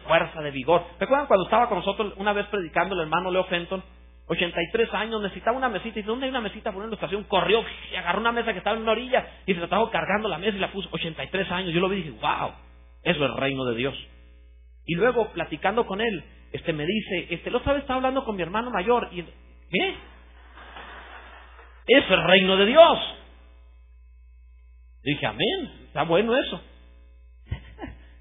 fuerza, de vigor. ¿Recuerdan cuando estaba con nosotros una vez predicando el hermano Leo Fenton? 83 años, necesitaba una mesita. Y dice, ¿dónde hay una mesita por una estación? Corrió y agarró una mesa que estaba en una orilla y se la trajo cargando la mesa y la puso. 83 años. Yo lo vi y dije, wow, eso es el reino de Dios. Y luego, platicando con él, me dice, la otra vez estaba hablando con mi hermano mayor. Y, ¿qué? Eso es el reino de Dios. Dije, amén, está bueno eso.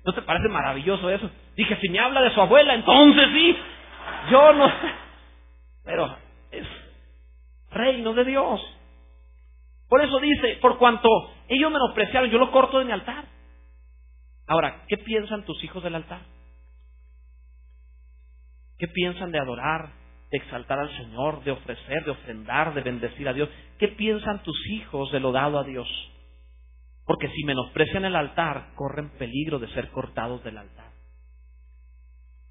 ¿No te parece maravilloso eso? Dije, si me habla de su abuela, entonces sí. Yo no sé. Pero es reino de Dios. Por eso dice, por cuanto ellos menospreciaron, yo lo corto de mi altar. Ahora, ¿qué piensan tus hijos del altar? ¿Qué piensan de adorar, de exaltar al Señor, de ofrecer, de ofrendar, de bendecir a Dios? ¿Qué piensan tus hijos de lo dado a Dios? Porque si menosprecian el altar, corren peligro de ser cortados del altar.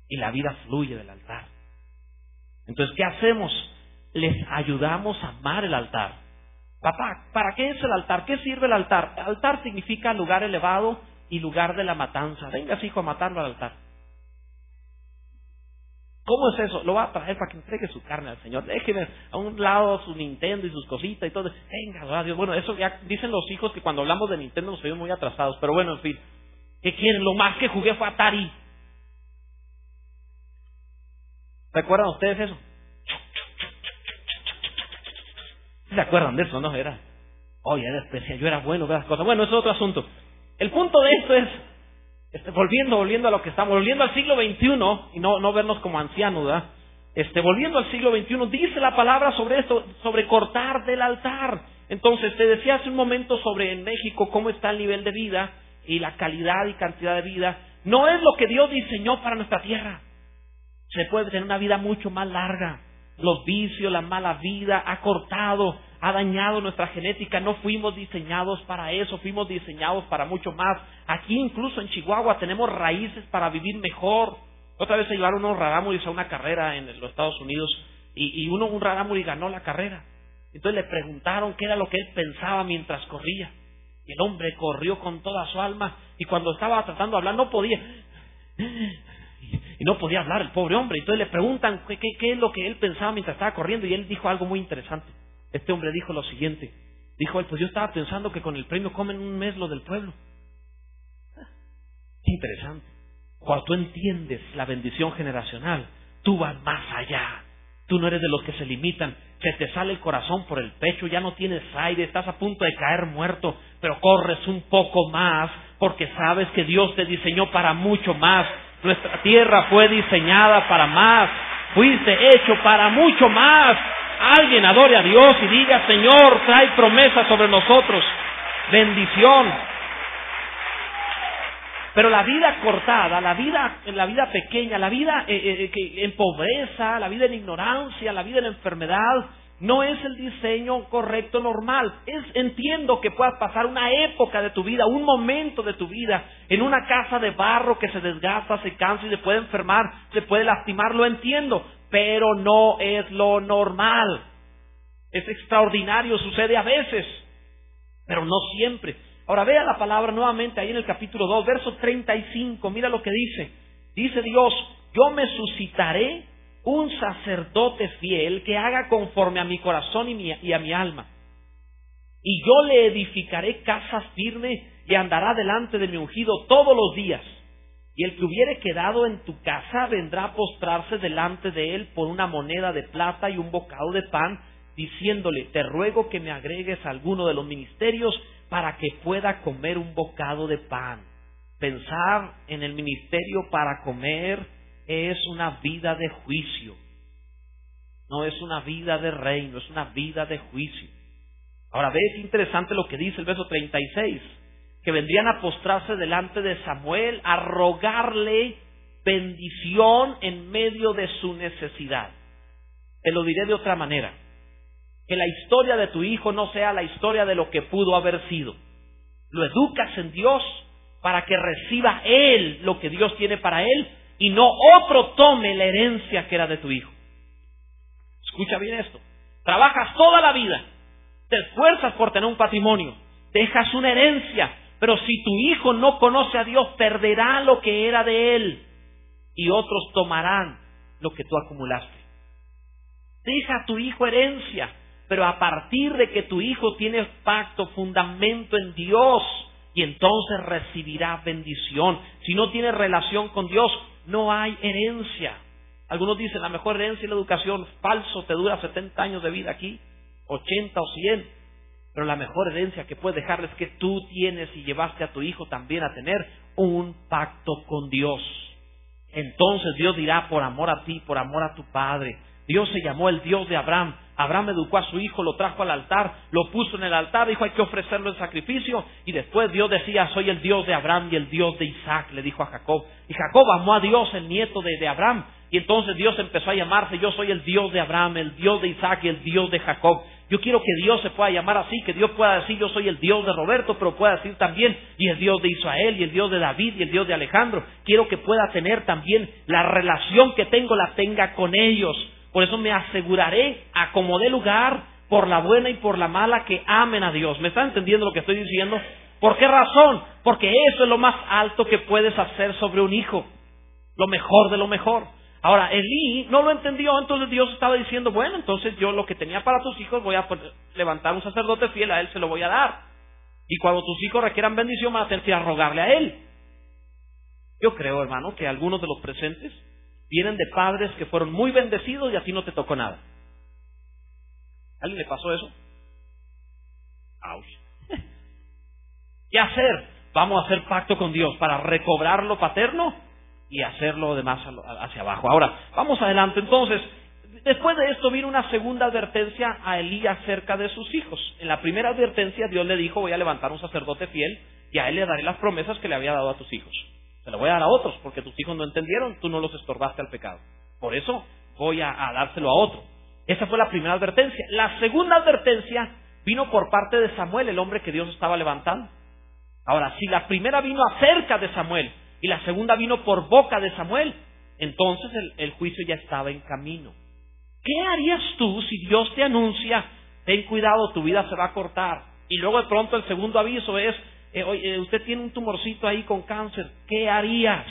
Y la vida fluye del altar. Entonces, ¿qué hacemos? Les ayudamos a amar el altar. Papá, ¿para qué es el altar? ¿Qué sirve el altar? El altar significa lugar elevado y lugar de la matanza. Vengas, hijo, a matarlo al altar. ¿Cómo es eso? Lo va a traer para que entregue su carne al Señor. Déjeme a un lado su Nintendo y sus cositas y todo. Venga, Dios. Bueno, eso ya dicen los hijos que cuando hablamos de Nintendo nos oímos muy atrasados. Pero bueno, en fin. ¿Qué quieren? Lo más que jugué fue Atari. ¿Recuerdan ustedes eso? ¿Se acuerdan de eso? No, era. Oye, era especial. Yo era bueno, esas cosas. Bueno, eso es otro asunto. El punto de esto es. Volviendo a lo que estamos, volviendo al siglo XXI, y no vernos como ancianos, ¿verdad? Volviendo al siglo XXI, dice la palabra sobre esto, sobre cortar del altar. Entonces, te decía hace un momento sobre en México cómo está el nivel de vida y la calidad y cantidad de vida. No es lo que Dios diseñó para nuestra tierra. Se puede tener una vida mucho más larga. Los vicios, la mala vida ha cortado, ha dañado nuestra genética. No fuimos diseñados para eso, fuimos diseñados para mucho más. Aquí incluso en Chihuahua tenemos raíces para vivir mejor. Otra vez se llevaron unos rarámuris a una carrera en los Estados Unidos y un rarámuri ganó la carrera. Entonces le preguntaron qué era lo que él pensaba mientras corría. Y el hombre corrió con toda su alma y cuando estaba tratando de hablar no podía. Y no podía hablar el pobre hombre. Entonces le preguntan qué es lo que él pensaba mientras estaba corriendo y él dijo algo muy interesante. Este hombre dijo lo siguiente. Dijo él, pues yo estaba pensando que con el premio comen un mes lo del pueblo. Qué interesante. Cuando tú entiendes la bendición generacional, tú vas más allá. Tú no eres de los que se limitan. Se te sale el corazón por el pecho, ya no tienes aire, estás a punto de caer muerto, pero corres un poco más porque sabes que Dios te diseñó para mucho más. Nuestra tierra fue diseñada para más. Fuiste hecho para mucho más. Alguien adore a Dios y diga, Señor, trae promesas sobre nosotros. Bendición. Pero la vida cortada, la vida pequeña, la vida en pobreza, la vida en ignorancia, la vida en enfermedad, no es el diseño correcto, normal. Entiendo que puedas pasar una época de tu vida, un momento de tu vida, en una casa de barro que se desgasta, se cansa y se puede enfermar, se puede lastimar, lo entiendo, pero no es lo normal. Es extraordinario, sucede a veces, pero no siempre. Ahora vea la palabra nuevamente ahí en el capítulo 2, verso 35, mira lo que dice. Dice Dios, yo me suscitaré un sacerdote fiel que haga conforme a mi corazón y a mi alma. Y yo le edificaré casa firme y andará delante de mi ungido todos los días. Y el que hubiere quedado en tu casa vendrá a postrarse delante de él por una moneda de plata y un bocado de pan, diciéndole, te ruego que me agregues a alguno de los ministerios para que pueda comer un bocado de pan. Pensar en el ministerio para comer es una vida de juicio. No es una vida de reino, es una vida de juicio. Ahora ves interesante lo que dice el verso 36, que vendrían a postrarse delante de Samuel a rogarle bendición en medio de su necesidad. Te lo diré de otra manera. Que la historia de tu hijo no sea la historia de lo que pudo haber sido. Lo educas en Dios para que reciba él lo que Dios tiene para él y no otro tome la herencia que era de tu hijo. Escucha bien esto. Trabajas toda la vida, te esfuerzas por tener un patrimonio, dejas una herencia, pero si tu hijo no conoce a Dios, perderá lo que era de él. y otros tomarán lo que tú acumulaste. Deja a tu hijo herencia, pero a partir de que tu hijo tiene pacto, fundamento en Dios, y entonces recibirá bendición. Si no tiene relación con Dios, no hay herencia. Algunos dicen, la mejor herencia es la educación. Falso, te dura 70 años de vida aquí, 80 o 100. Pero la mejor herencia que puedes dejarle es que tú tienes y llevaste a tu hijo también a tener un pacto con Dios. Entonces Dios dirá, por amor a ti, por amor a tu padre. Dios se llamó el Dios de Abraham. Abraham educó a su hijo, lo trajo al altar, lo puso en el altar, dijo hay que ofrecerlo en sacrificio. Y después Dios decía, soy el Dios de Abraham y el Dios de Isaac, le dijo a Jacob. Y Jacob amó a Dios, el nieto de Abraham. Y entonces Dios empezó a llamarse, yo soy el Dios de Abraham, el Dios de Isaac y el Dios de Jacob. Yo quiero que Dios se pueda llamar así, que Dios pueda decir yo soy el Dios de Roberto, pero pueda decir también y el Dios de Israel y el Dios de David y el Dios de Alejandro. Quiero que pueda tener también la relación que tengo, la tenga con ellos. Por eso me aseguraré, a como dé lugar, por la buena y por la mala, que amen a Dios. ¿Me están entendiendo lo que estoy diciendo? ¿Por qué razón? Porque eso es lo más alto que puedes hacer sobre un hijo. Lo mejor de lo mejor. Ahora, Elí no lo entendió, entonces Dios estaba diciendo, bueno, entonces yo lo que tenía para tus hijos voy a levantar un sacerdote fiel, a él se lo voy a dar. Y cuando tus hijos requieran bendición, van a tener que ir a rogarle a él. Yo creo, hermano, que algunos de los presentes vienen de padres que fueron muy bendecidos y a ti no te tocó nada. ¿A alguien le pasó eso? ¡Auch! ¿Qué hacer? Vamos a hacer pacto con Dios para recobrar lo paterno y hacer lo demás hacia abajo. Ahora, vamos adelante. Entonces, después de esto vino una segunda advertencia a Elí acerca de sus hijos. En la primera advertencia Dios le dijo, voy a levantar un sacerdote fiel y a él le daré las promesas que le había dado a tus hijos. Se lo voy a dar a otros porque tus hijos no entendieron, tú no los estorbaste al pecado. Por eso voy a dárselo a otro. Esa fue la primera advertencia. La segunda advertencia vino por parte de Samuel, el hombre que Dios estaba levantando. Ahora, si la primera vino acerca de Samuel y la segunda vino por boca de Samuel, entonces el juicio ya estaba en camino. ¿Qué harías tú si Dios te anuncia, ten cuidado, tu vida se va a cortar? Y luego de pronto el segundo aviso es, oye, usted tiene un tumorcito ahí con cáncer, ¿qué harías?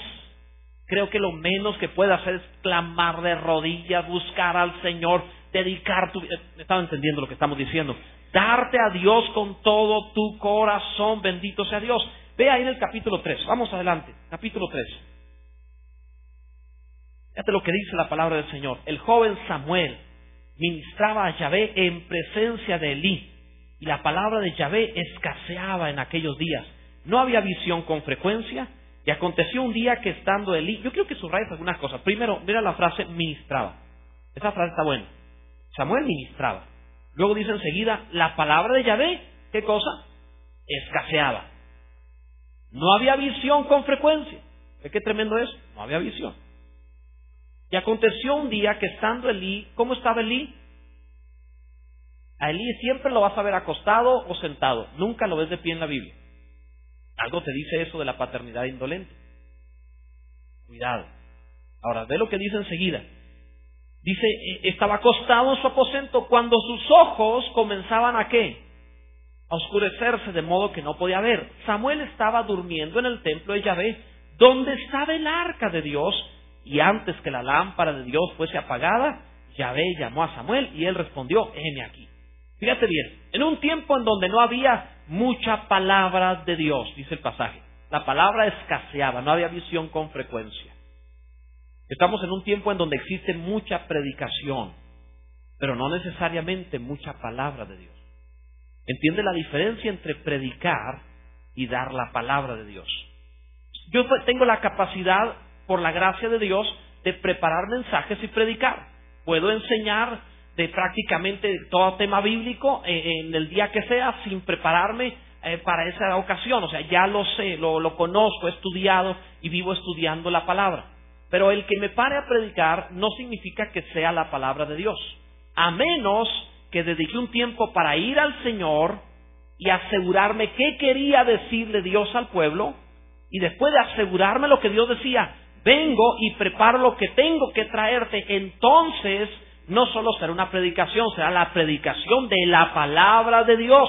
Creo que lo menos que puede hacer es clamar de rodillas, buscar al Señor, dedicar tu vida. ¿Están entendiendo lo que estamos diciendo? Darte a Dios con todo tu corazón, bendito sea Dios. Ve ahí en el capítulo 3, vamos adelante, capítulo 3. Fíjate lo que dice la palabra del Señor. El joven Samuel ministraba a Yahvé en presencia de Elí, y la palabra de Yahvé escaseaba en aquellos días. No había visión con frecuencia, y aconteció un día que estando Elí, yo quiero que subrayes algunas cosas. Primero, mira la frase ministraba. Esa frase está buena. Samuel ministraba. Luego dice enseguida, la palabra de Yahvé, ¿qué cosa? Escaseaba. No había visión con frecuencia. ¿Ve qué tremendo es? No había visión. Y aconteció un día que estando Elí, ¿cómo estaba Elí? A Elí siempre lo vas a ver acostado o sentado. Nunca lo ves de pie en la Biblia. Algo te dice eso de la paternidad indolente. Cuidado. Ahora, ve lo que dice enseguida. Dice, estaba acostado en su aposento cuando sus ojos comenzaban ¿a qué? A oscurecerse de modo que no podía ver. Samuel estaba durmiendo en el templo de Yahvé, donde estaba el arca de Dios, y antes que la lámpara de Dios fuese apagada, Yahvé llamó a Samuel y él respondió, heme aquí. Fíjate bien, en un tiempo en donde no había mucha palabra de Dios, dice el pasaje, la palabra escaseaba, no había visión con frecuencia. Estamos en un tiempo en donde existe mucha predicación, pero no necesariamente mucha palabra de Dios. ¿Entiende la diferencia entre predicar y dar la palabra de Dios? Yo tengo la capacidad, por la gracia de Dios, de preparar mensajes y predicar. Puedo enseñar de prácticamente todo tema bíblico en el día que sea sin prepararme para esa ocasión. O sea, ya lo sé, lo conozco, he estudiado y vivo estudiando la palabra. Pero el que me pare a predicar no significa que sea la palabra de Dios, a menos que dedique un tiempo para ir al Señor y asegurarme qué quería decirle Dios al pueblo, y después de asegurarme lo que Dios decía, vengo y preparo lo que tengo que traerte. Entonces no solo será una predicación, será la predicación de la palabra de Dios.